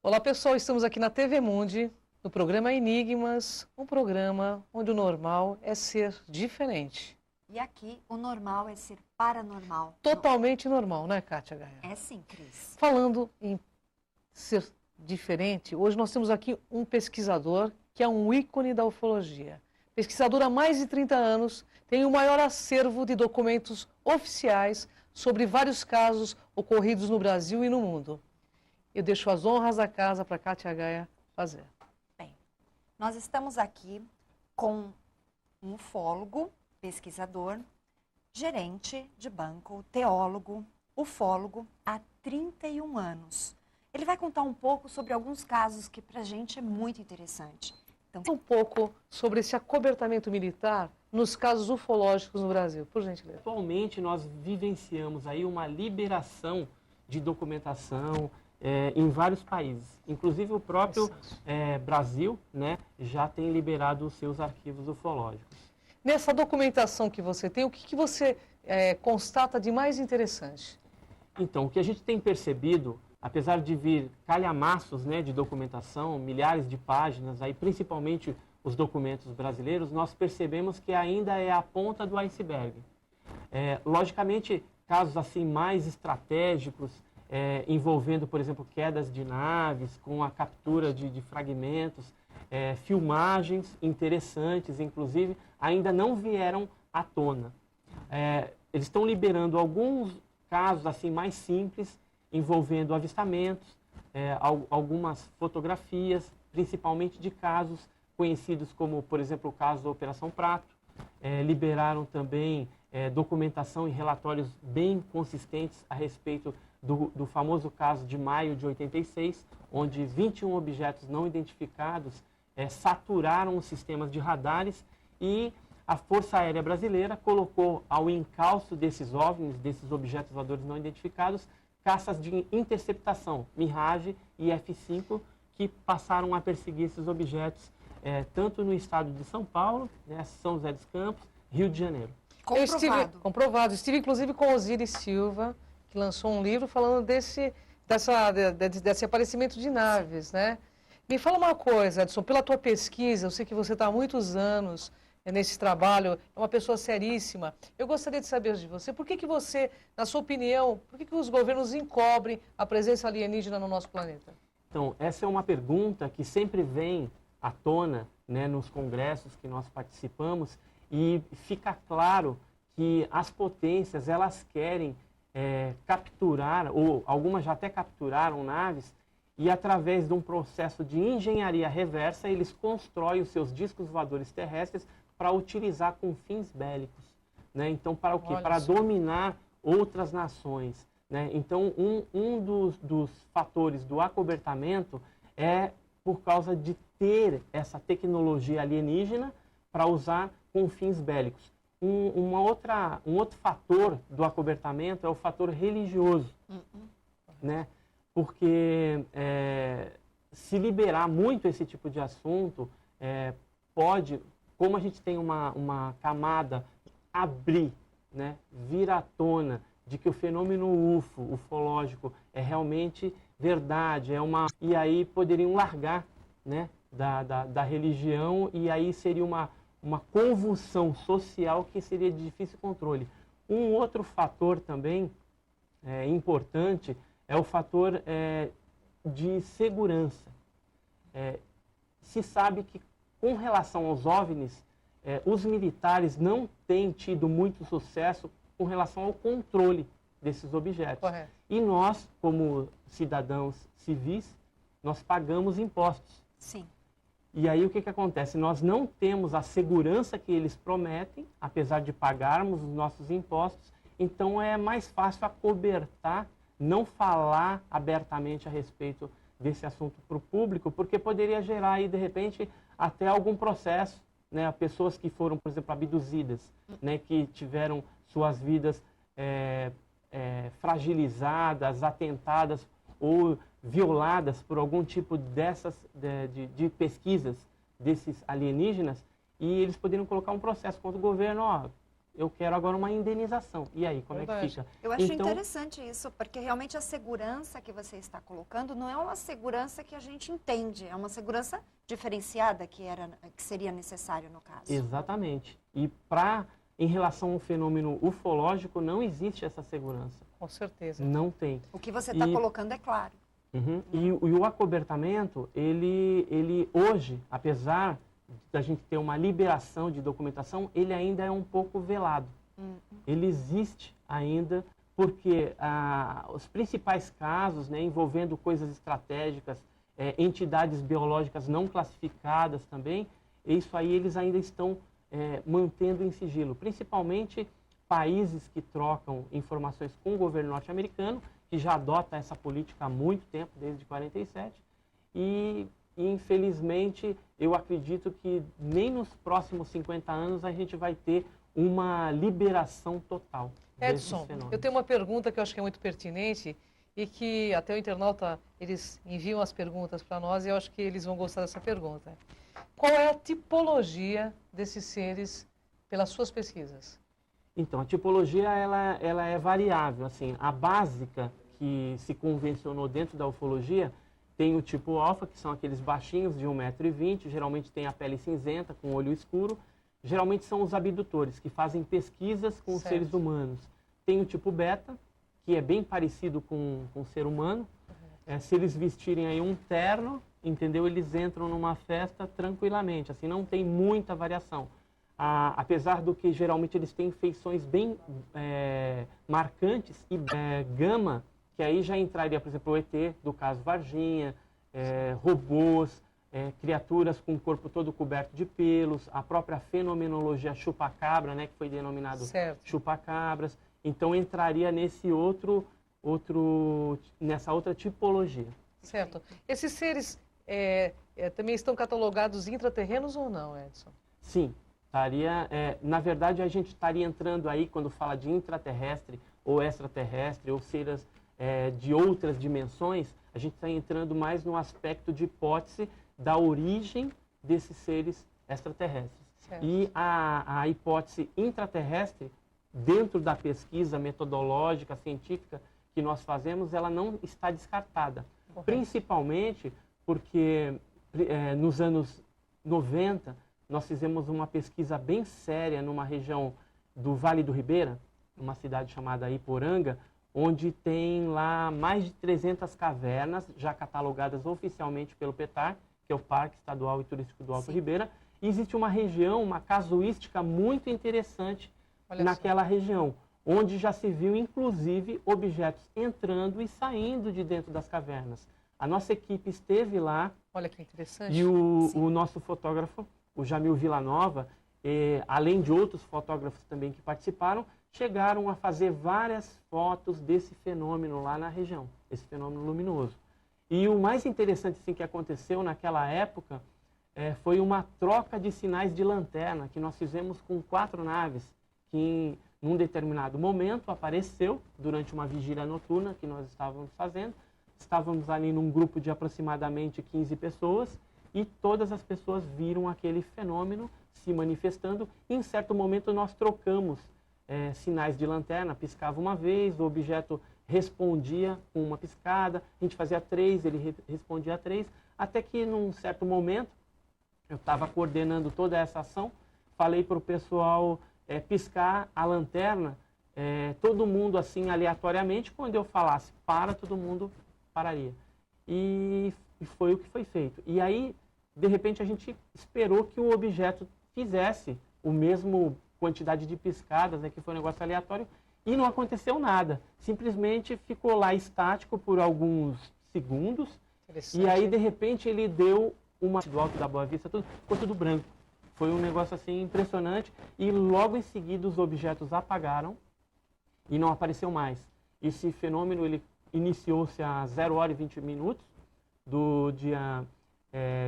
Olá pessoal, estamos aqui na TV Mundi, no programa Enigmas, um programa onde o normal é ser diferente. E aqui o normal é ser paranormal. Totalmente normal, né, Kátia Gaia? É sim, Cris. Falando em ser diferente, hoje nós temos aqui um pesquisador que é um ícone da ufologia. Pesquisador há mais de 30 anos, tem o maior acervo de documentos oficiais sobre vários casos ocorridos no Brasil e no mundo. Eu deixo as honras da casa para Kátia Gaia fazer. Bem, nós estamos aqui com um ufólogo, pesquisador, gerente de banco, teólogo, ufólogo há 31 anos. Ele vai contar um pouco sobre alguns casos que para a gente é muito interessante. Então, Um pouco sobre esse acobertamento militar nos casos ufológicos no Brasil, por gentileza. Atualmente nós vivenciamos aí uma liberação de documentação em vários países. Inclusive o próprio Brasil, né, já tem liberado os seus arquivos ufológicos. Nessa documentação que você tem, o que você constata de mais interessante? Então, o que a gente tem percebido, apesar de vir calhamaços, né, de documentação, milhares de páginas, aí, principalmente os documentos brasileiros, nós percebemos que ainda é a ponta do iceberg. Logicamente, casos assim mais estratégicos, envolvendo, por exemplo, quedas de naves, com a captura de fragmentos, filmagens interessantes, inclusive, ainda não vieram à tona. Eles estão liberando alguns casos assim mais simples, envolvendo avistamentos, algumas fotografias, principalmente de casos conhecidos como, por exemplo, o caso da Operação Prato. Liberaram também documentação e relatórios bem consistentes a respeito do famoso caso de maio de 86, onde 21 objetos não identificados saturaram os sistemas de radares e a Força Aérea Brasileira colocou ao encalço desses OVNIs, desses objetos voadores não identificados, caças de interceptação, Mirage e F-5, que passaram a perseguir esses objetos tanto no estado de São Paulo, né, São José dos Campos, Rio de Janeiro. Comprovado. Estive inclusive com Osiris Silva, que lançou um livro falando desse aparecimento de naves, né? Me fala uma coisa, Edson, pela tua pesquisa, eu sei que você está há muitos anos nesse trabalho, é uma pessoa seríssima. Eu gostaria de saber de você, por que você, na sua opinião, por que os governos encobrem a presença alienígena no nosso planeta? Então, essa é uma pergunta que sempre vem à tona, né, nos congressos que nós participamos, e fica claro que as potências, elas querem capturar, ou algumas já até capturaram naves, e através de um processo de engenharia reversa, eles constroem os seus discos voadores terrestres para utilizar com fins bélicos, né? Então, para o quê? Para dominar outras nações, né? Então, um dos fatores do acobertamento é por causa de ter essa tecnologia alienígena para usar com fins bélicos. Um outro fator do acobertamento é o fator religioso, né? Porque se liberar muito esse tipo de assunto, pode, como a gente tem uma camada, abrir, né, vir à tona de que o fenômeno ufológico é realmente verdade, e aí poderiam largar, né, da religião, e aí seria uma convulsão social que seria de difícil controle. Um outro fator também importante é o fator de segurança. Se sabe que, com relação aos OVNIs, os militares não têm tido muito sucesso com relação ao controle desses objetos. Correto. E nós, como cidadãos civis, nós pagamos impostos. Sim. E aí o que acontece? Nós não temos a segurança que eles prometem, apesar de pagarmos os nossos impostos, então é mais fácil acobertar, não falar abertamente a respeito desse assunto para o público, porque poderia gerar aí, de repente, até algum processo, né? Pessoas que foram, por exemplo, abduzidas, né? Que tiveram suas vidas fragilizadas, atentadas ou violadas por algum tipo de pesquisas desses alienígenas, e eles poderiam colocar um processo contra o governo, eu quero agora uma indenização. E aí, como é que Verdade. fica? Eu acho Então, interessante isso, porque realmente a segurança que você está colocando não é uma segurança que a gente entende, é uma segurança diferenciada que seria necessário no caso. exatamente. E em relação ao fenômeno ufológico, não existe essa segurança. Com certeza. Não tem. O que você está colocando é claro. Uhum. E o acobertamento, ele hoje, apesar da gente ter uma liberação de documentação, ele ainda é um pouco velado. Ele existe ainda porque os principais casos, né, envolvendo coisas estratégicas, entidades biológicas não classificadas também, isso aí eles ainda estão mantendo em sigilo. Principalmente países que trocam informações com o governo norte-americano, que já adota essa política há muito tempo, desde 47, e infelizmente eu acredito que nem nos próximos 50 anos a gente vai ter uma liberação total desses Edson, fenômenos. eu tenho uma pergunta que eu acho que é muito pertinente e que até o internauta, eles enviam as perguntas para nós e eu acho que eles vão gostar dessa pergunta. Qual é a tipologia desses seres pelas suas pesquisas? Então, a tipologia ela é variável. Assim, a básica que se convencionou dentro da ufologia tem o tipo alfa, que são aqueles baixinhos de 1,20 m, geralmente tem a pele cinzenta, com olho escuro. Geralmente são os abdutores, que fazem pesquisas com os seres humanos. Tem o tipo beta, que é bem parecido com o ser humano. Se eles vestirem aí um terno, entendeu? Eles entram numa festa tranquilamente, assim, não tem muita variação. Apesar do que geralmente eles têm feições bem marcantes, e gama, que aí já entraria, por exemplo, o ET, do caso Varginha, robôs, criaturas com o corpo todo coberto de pelos, a própria fenomenologia chupacabra, né, que foi denominado chupacabras. Então entraria nessa outra tipologia. Certo. Esses seres também estão catalogados intraterrenos ou não, Edson? Sim. Na verdade, a gente estaria entrando aí, quando fala de intraterrestre ou extraterrestre, ou seres de outras dimensões, a gente está entrando mais no aspecto de hipótese da origem desses seres extraterrestres. Certo. E a hipótese intraterrestre, dentro da pesquisa metodológica, científica que nós fazemos, ela não está descartada. Correto. Principalmente porque nos anos 90, nós fizemos uma pesquisa bem séria numa região do Vale do Ribeira, uma cidade chamada Iporanga, onde tem lá mais de 300 cavernas, já catalogadas oficialmente pelo PETAR, que é o Parque Estadual e Turístico do Alto Ribeira. E existe uma região, uma casuística muito interessante naquela região, onde já se viu, inclusive, objetos entrando e saindo de dentro das cavernas. A nossa equipe esteve lá. Olha que interessante. E o nosso fotógrafo, o Jamil Villanova, além de outros fotógrafos também que participaram, chegaram a fazer várias fotos desse fenômeno lá na região, esse fenômeno luminoso. E o mais interessante assim, que aconteceu naquela época foi uma troca de sinais de lanterna que nós fizemos com 4 naves, que num determinado momento apareceu durante uma vigília noturna que nós estávamos fazendo. Estávamos ali num grupo de aproximadamente 15 pessoas e todas as pessoas viram aquele fenômeno se manifestando. E, em certo momento, nós trocamos sinais de lanterna, piscava uma vez, o objeto respondia com uma piscada, a gente fazia 3, ele respondia 3, até que, num certo momento, eu estava coordenando toda essa ação, falei para o pessoal piscar a lanterna, todo mundo assim aleatoriamente, quando eu falasse para, todo mundo pararia. E foi o que foi feito. E aí, de repente, a gente esperou que o objeto fizesse o mesmo quantidade de piscadas, né, que foi um negócio aleatório, e não aconteceu nada. Simplesmente ficou lá estático por alguns segundos, e aí, de repente, ele deu do alto da Boa Vista, ficou tudo branco. Foi um negócio assim impressionante, e logo em seguida os objetos apagaram e não apareceu mais. Esse fenômeno ele iniciou-se às 0h20 do dia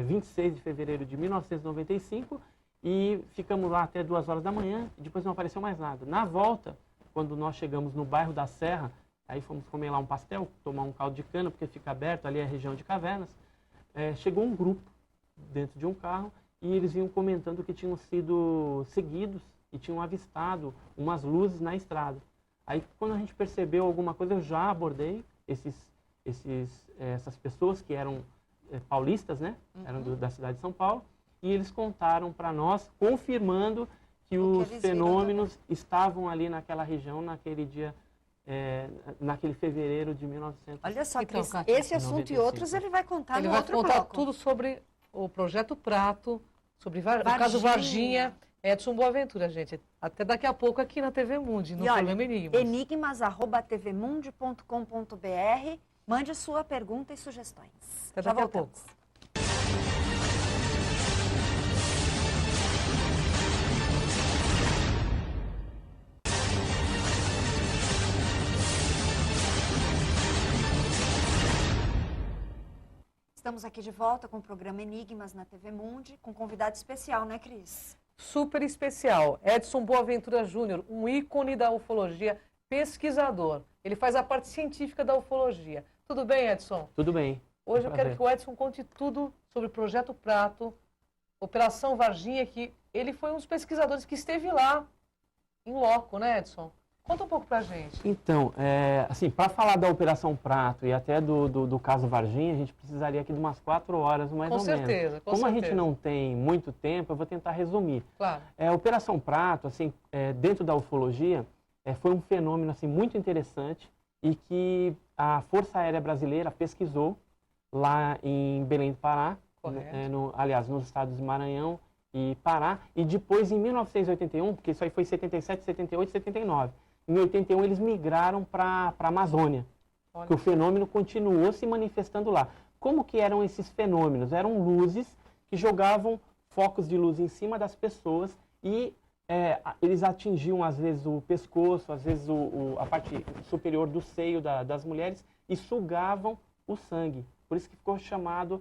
26 de fevereiro de 1995 e ficamos lá até 2 horas da manhã e depois não apareceu mais nada. Na volta, quando nós chegamos no bairro da Serra, aí fomos comer lá um pastel, tomar um caldo de cana, porque fica aberto, ali é a região de cavernas, chegou um grupo dentro de um carro e eles vinham comentando que tinham sido seguidos e tinham avistado umas luzes na estrada. Aí, quando a gente percebeu alguma coisa, eu já abordei essas pessoas que eram paulistas, né? Eram da cidade de São Paulo, e eles contaram para nós, confirmando que os fenômenos estavam ali naquela região, naquele dia, naquele fevereiro de 1900. Olha só, Então, Cris, Kátia, esse assunto e outros ele vai contar Ele no vai outro contar bloco. tudo sobre o Projeto Prato, sobre o caso Varginha. Edson Boaventura, gente. Até daqui a pouco aqui na TV Mundi, no programa Enigmas. enigmas@tvmundi.com.br. Mande sua pergunta e sugestões. Até daqui a pouco. Estamos aqui de volta com o programa Enigmas na TV Mundi, com convidado especial, né, Cris? Super especial. Edson Boaventura Júnior, um ícone da ufologia, pesquisador. Ele faz a parte científica da ufologia. Tudo bem, Edson? Tudo bem. Hoje eu quero que o Edson conte tudo sobre o Projeto Prato, Operação Varginha, que ele foi um dos pesquisadores que esteve lá, em loco, né, Edson? Conta um pouco pra gente. Então, assim, para falar da Operação Prato e até do caso Varginha, a gente precisaria aqui de umas 4 horas, mais ou menos. Com certeza. Como a gente não tem muito tempo, eu vou tentar resumir. Claro. A Operação Prato, assim, dentro da ufologia, foi um fenômeno assim, muito interessante e que a Força Aérea Brasileira pesquisou lá em Belém do Pará, aliás, nos estados de Maranhão e Pará, e depois em 1981, porque isso aí foi 77, 78, 79, em 81 eles migraram para a Amazônia, que o fenômeno continuou se manifestando lá. Como que eram esses fenômenos? Eram luzes que jogavam focos de luz em cima das pessoas e eles atingiam às vezes o pescoço, às vezes a parte superior do seio das mulheres e sugavam o sangue. Por isso que ficou chamado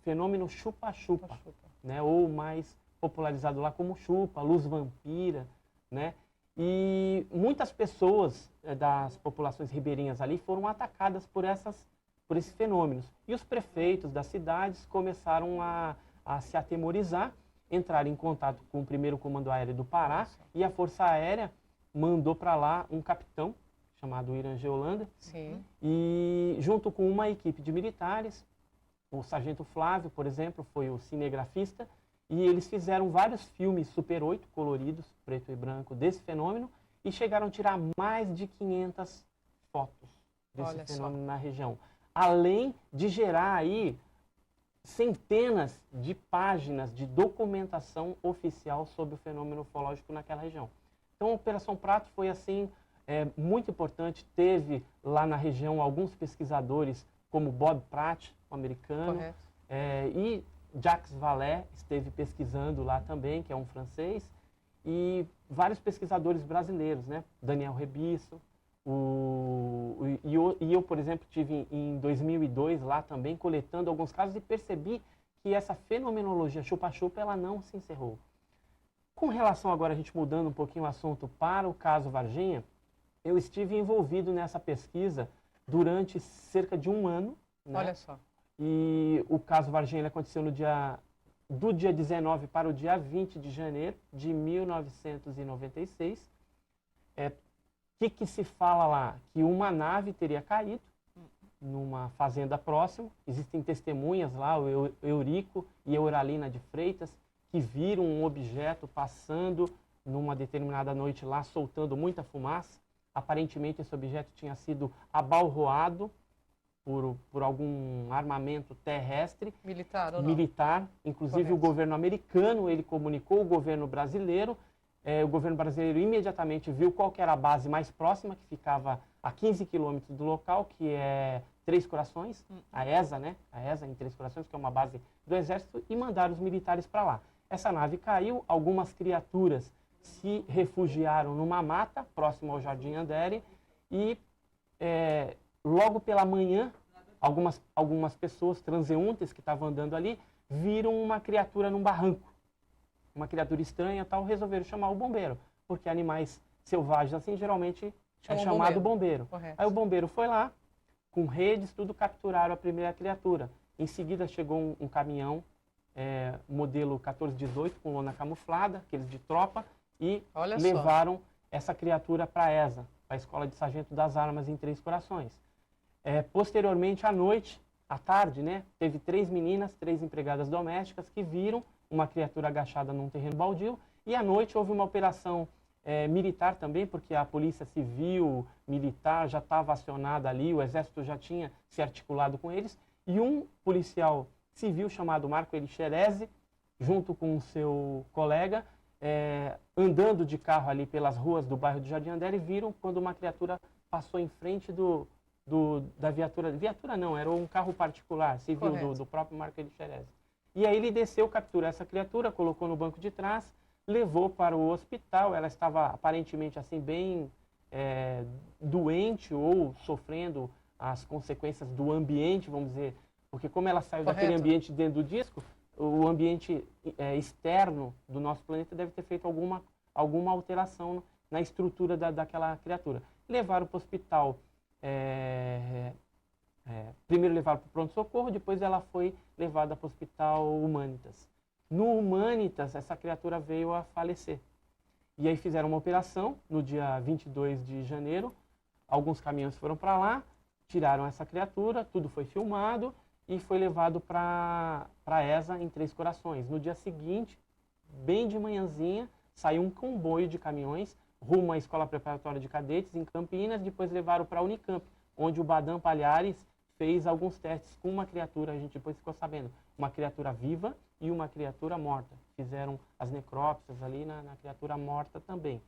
fenômeno chupa-chupa, né? Ou mais popularizado lá como chupa, luz vampira, né? E muitas pessoas das populações ribeirinhas ali foram atacadas por esses fenômenos. E os prefeitos das cidades começaram a se atemorizar, entraram em contato com o 1º Comando Aéreo do Pará e a Força Aérea mandou para lá um capitão chamado Irangê Holanda. Sim. E junto com uma equipe de militares, o Sargento Flávio, por exemplo, foi o cinegrafista, e eles fizeram vários filmes Super 8 coloridos, preto e branco, desse fenômeno, e chegaram a tirar mais de 500 fotos desse fenômeno na região. Além de gerar aí centenas de páginas de documentação oficial sobre o fenômeno ufológico naquela região. Então, a Operação Prato foi, assim, muito importante. Teve lá na região alguns pesquisadores, como Bob Pratt, um americano, e Jacques Vallée esteve pesquisando lá também, que é um francês, e vários pesquisadores brasileiros, né? Daniel Rebisso, e eu, por exemplo, tive em 2002 lá também, coletando alguns casos e percebi que essa fenomenologia chupa-chupa, ela não se encerrou. Com relação agora, a gente mudando um pouquinho o assunto para o caso Varginha, eu estive envolvido nessa pesquisa durante cerca de 1 ano. Né? Olha só. E o caso Varginha aconteceu do dia 19 para o dia 20 de janeiro de 1996. O que se fala lá? Que uma nave teria caído numa fazenda próxima. Existem testemunhas lá, o Eurico e a Euralina de Freitas, que viram um objeto passando numa determinada noite lá, soltando muita fumaça. Aparentemente, esse objeto tinha sido abalroado por algum armamento terrestre. Militar ou não? Militar. Inclusive, o governo americano, ele comunicou ao governo brasileiro. O governo brasileiro imediatamente viu qual que era a base mais próxima, que ficava a 15 quilômetros do local, que é Três Corações, a ESA, né? A ESA em Três Corações, que é uma base do Exército, e mandaram os militares para lá. Essa nave caiu, algumas criaturas se refugiaram numa mata, próximo ao Jardim Andere, e logo pela manhã, algumas pessoas transeuntes que estavam andando ali, viram uma criatura num barranco. Uma criatura estranha, tal, resolveram chamar o bombeiro, porque animais selvagens assim geralmente é chamado bombeiro. Aí o bombeiro foi lá, com redes, tudo, capturaram a primeira criatura. Em seguida chegou um caminhão modelo 1418 com lona camuflada, aqueles de tropa, e Olha só. levaram essa criatura para a ESA, para a Escola de Sargento das Armas em Três Corações. Posteriormente, à noite, à tarde, né, teve 3 meninas, 3 empregadas domésticas que viram uma criatura agachada num terreno baldio, e à noite houve uma operação militar também, porque a polícia civil, militar já estava acionada ali, o exército já tinha se articulado com eles, e um policial civil chamado Marco Elixerese, junto com o seu colega, andando de carro ali pelas ruas do bairro de Jardim Andere, viram quando uma criatura passou em frente da viatura. Viatura não, era um carro particular, civil, do próprio Marco Elixerese. E aí ele desceu, capturou essa criatura, colocou no banco de trás, levou para o hospital. Ela estava aparentemente assim bem doente ou sofrendo as consequências do ambiente, vamos dizer, porque como ela saiu daquele ambiente dentro do disco, o ambiente externo do nosso planeta deve ter feito alguma alteração na estrutura daquela criatura. Levaram para o hospital, primeiro levaram para o pronto-socorro, depois ela foi levada para o Hospital Humanitas. No Humanitas, essa criatura veio a falecer. E aí fizeram uma operação no dia 22 de janeiro, alguns caminhões foram para lá, tiraram essa criatura, tudo foi filmado, e foi levado para a ESA em Três Corações. No dia seguinte, bem de manhãzinha, saiu um comboio de caminhões rumo à Escola Preparatória de Cadetes em Campinas, depois levaram para a Unicamp, onde o Badam Palhares fez alguns testes com uma criatura, a gente depois ficou sabendo, uma criatura viva e uma criatura morta. Fizeram as necrópsias ali na criatura morta também.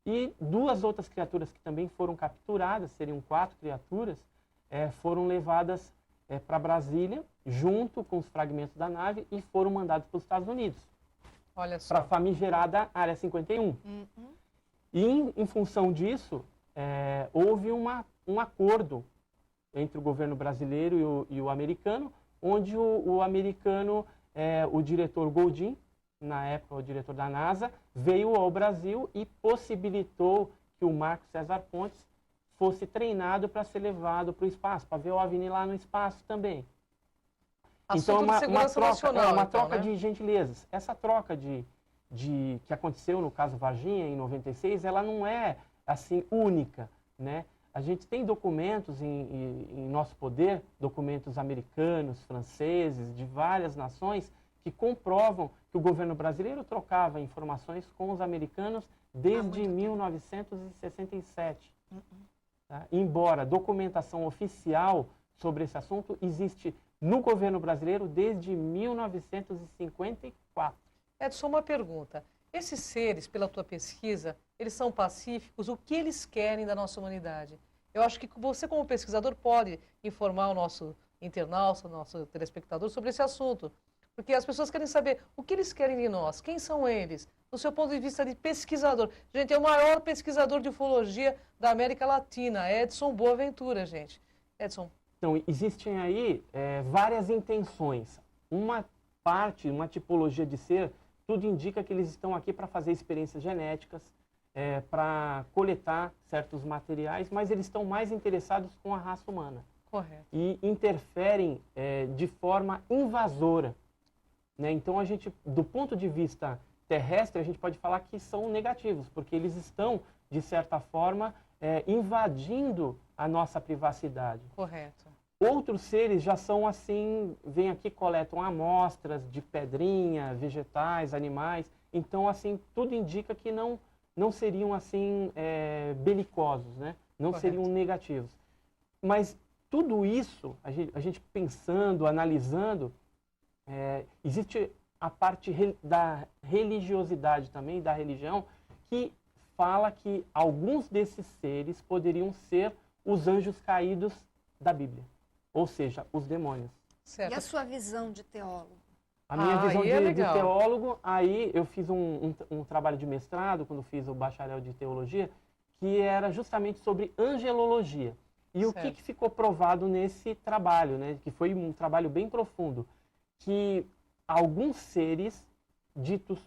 E 2 outras criaturas que também foram capturadas, seriam 4 criaturas, foram levadas para Brasília, junto com os fragmentos da nave, e foram mandados para os Estados Unidos. Olha só. Para a famigerada Área 51. E em função disso, houve um acordo entre o governo brasileiro e o americano, onde o americano, o diretor Goldin, na época o diretor da NASA, veio ao Brasil e possibilitou que o Marco César Pontes fosse treinado para ser levado para o espaço, para ver o OVNI lá no espaço também. Assunto então, uma troca né? de gentilezas. Essa troca que aconteceu no caso Varginha, em 96, ela não é, assim, única, né? A gente tem documentos em nosso poder, documentos americanos, franceses, de várias nações, que comprovam que o governo brasileiro trocava informações com os americanos desde 1967. Tá? Embora documentação oficial sobre esse assunto existe no governo brasileiro desde 1954. Edson, uma pergunta. Esses seres, pela tua pesquisa, eles são pacíficos? O que eles querem da nossa humanidade? Eu acho que você, como pesquisador, pode informar o nosso internauta, o nosso telespectador sobre esse assunto. Porque as pessoas querem saber o que eles querem de nós, quem são eles, do seu ponto de vista de pesquisador. Gente, é o maior pesquisador de ufologia da América Latina, Edson Boaventura, gente. Edson. Então, existem aí várias intenções. Uma tipologia de ser, tudo indica que eles estão aqui para fazer experiências genéticas, para coletar certos materiais, mas eles estão mais interessados com a raça humana. Correto. E interferem de forma invasora. Né? Então, a gente, do ponto de vista terrestre, a gente pode falar que são negativos, porque eles estão, de certa forma, invadindo a nossa privacidade. Correto. Outros seres já são assim, vêm aqui, coletam amostras de pedrinha, vegetais, animais. Então, assim, tudo indica que não seriam, assim, belicosos, né? Não Correto. seriam negativos. Mas tudo isso, a gente pensando, analisando, existe a parte da religiosidade também, da religião, que fala que alguns desses seres poderiam ser os anjos caídos da Bíblia. Ou seja, os demônios. Certo. E a sua visão de teólogo? A minha visão de legal. teólogo, aí eu fiz um trabalho de mestrado, quando fiz o bacharel de teologia, que era justamente sobre angelologia. E o que ficou provado nesse trabalho, né? Que foi um trabalho bem profundo, que alguns seres ditos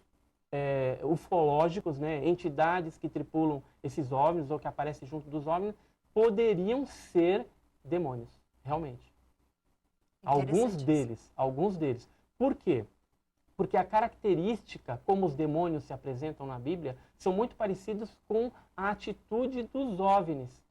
ufológicos, né? Entidades que tripulam esses OVNIs ou que aparecem junto dos OVNIs, poderiam ser demônios. Realmente. Alguns deles. Por quê? porque a característica, como os demônios se apresentam na Bíblia, são muito parecidos com a atitude dos OVNIs.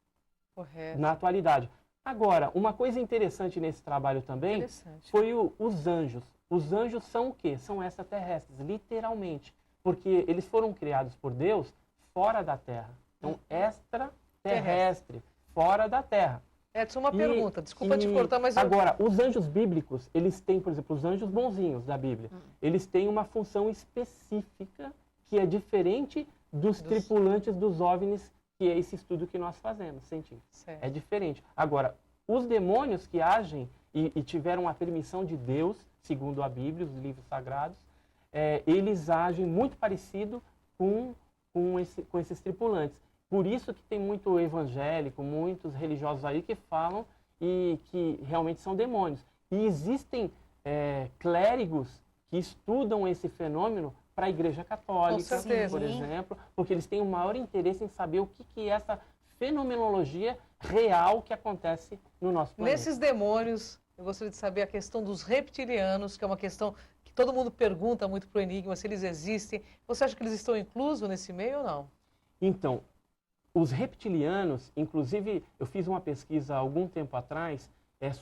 Correto. Na atualidade. Agora, uma coisa interessante nesse trabalho também foi os anjos. Os anjos são o quê? São extraterrestres, literalmente. Porque eles foram criados por Deus fora da Terra. Então, extraterrestre, fora da Terra. Edson, uma pergunta, desculpa te cortar, mas... Agora, os anjos bíblicos, eles têm, por exemplo, os anjos bonzinhos da Bíblia, eles têm uma função específica que é diferente dos tripulantes dos OVNIs, que é esse estudo que nós fazemos, científico. Certo. É diferente. Agora, os demônios que agem e tiveram a permissão de Deus, segundo a Bíblia, os livros sagrados, eles agem muito parecido com esses tripulantes. Por isso que tem muito evangélico, muitos religiosos aí que falam e que realmente são demônios. E existem clérigos que estudam esse fenômeno para a Igreja Católica, por exemplo, porque eles têm o maior interesse em saber o que é essa fenomenologia real que acontece no nosso planeta. Nesses demônios, eu gostaria de saber a questão dos reptilianos, que é uma questão que todo mundo pergunta muito para o Enigma, se eles existem. Você acha que eles estão inclusos nesse meio ou não? Então, os reptilianos, inclusive, eu fiz uma pesquisa há algum tempo atrás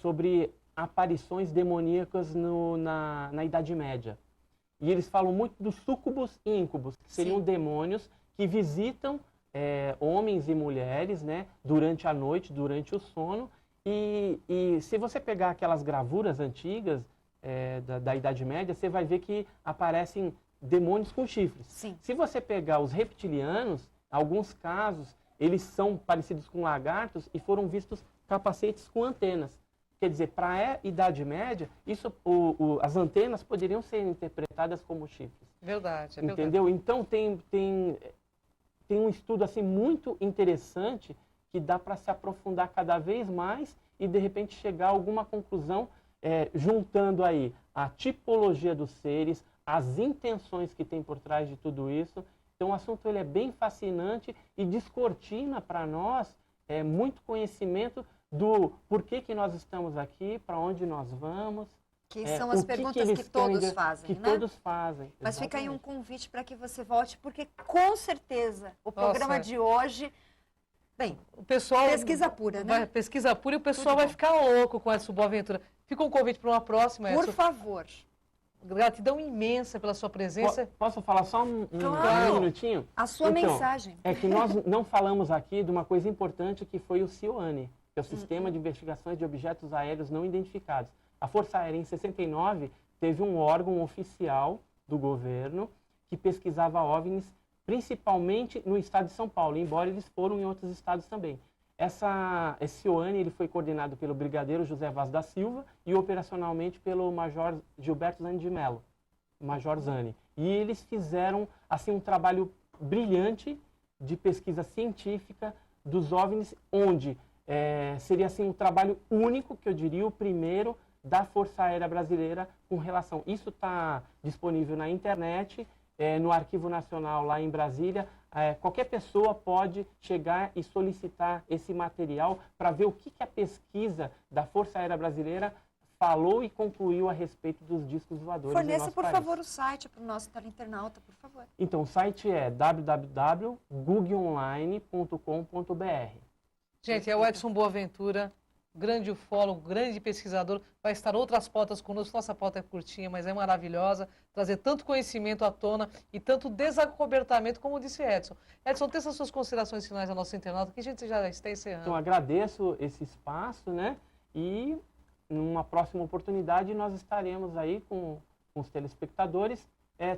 sobre aparições demoníacas na Idade Média. E eles falam muito dos súcubos e íncubos, que seriam demônios que visitam homens e mulheres, né, durante a noite, durante o sono. E se você pegar aquelas gravuras antigas da Idade Média, você vai ver que aparecem demônios com chifres. Sim. Se você pegar os reptilianos, alguns casos, eles são parecidos com lagartos e foram vistos capacetes com antenas. Quer dizer, para a Idade Média, as antenas poderiam ser interpretadas como chifres. Verdade, é entendeu? verdade. Então, tem um estudo assim, muito interessante que dá para se aprofundar cada vez mais e, de repente, chegar a alguma conclusão juntando aí a tipologia dos seres, as intenções que tem por trás de tudo isso. Então, o assunto ele é bem fascinante e descortina para nós muito conhecimento do porquê que nós estamos aqui, para onde nós vamos. Que são as perguntas que todos fazem, que né? todos fazem. Mas fica aí um convite para que você volte, porque com certeza o programa de hoje... Bem, o pessoal pesquisa pura, né? Pesquisa pura e o pessoal vai ficar louco com essa Boaventura. Fica um convite para uma próxima. Por favor. Gratidão imensa pela sua presença. Posso falar só um minutinho? A sua mensagem. É que nós não falamos aqui de uma coisa importante que foi o CIOANE, que é o Sistema de Investigações de Objetos Aéreos Não Identificados. A Força Aérea, em 69, teve um órgão oficial do governo que pesquisava OVNIs, principalmente no estado de São Paulo, embora eles foram em outros estados também. Esse CIOANE ele foi coordenado pelo brigadeiro José Vaz da Silva e operacionalmente pelo major Gilberto Zani de Mello, Major Zani. E eles fizeram assim, um trabalho brilhante de pesquisa científica dos OVNIs, onde seria assim, um trabalho único, que eu diria, o primeiro da Força Aérea Brasileira com relação. Isso está disponível na internet, no Arquivo Nacional lá em Brasília. Qualquer pessoa pode chegar e solicitar esse material para ver o que a pesquisa da Força Aérea Brasileira falou e concluiu a respeito dos discos voadores. Forneça, por favor, o site para o nosso teleinternauta, por favor. Então, o site é www.gugonline.com.br. Gente, é o Edson Boaventura, grande ufólogo, grande pesquisador. Vai estar outras pautas conosco. Nossa pauta é curtinha, mas é maravilhosa. Trazer tanto conhecimento à tona e tanto desacobertamento, como disse Edson. Edson, tem essas suas considerações finais ao nosso internauta, que a gente já está encerrando. Então, agradeço esse espaço, né? E numa próxima oportunidade nós estaremos aí com os telespectadores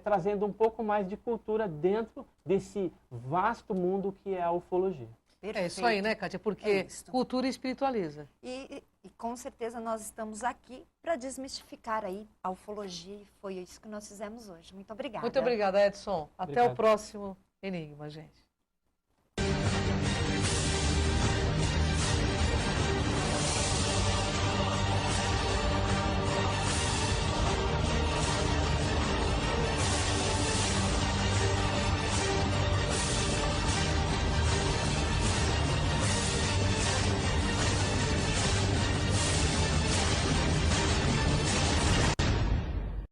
trazendo um pouco mais de cultura dentro desse vasto mundo que é a ufologia. Perfeito. É isso aí, né, Kátia? Porque cultura espiritualiza. E com certeza nós estamos aqui para desmistificar aí a ufologia e foi isso que nós fizemos hoje. Muito obrigada. Muito obrigada, Edson. Até Obrigado. o próximo Enigma, gente.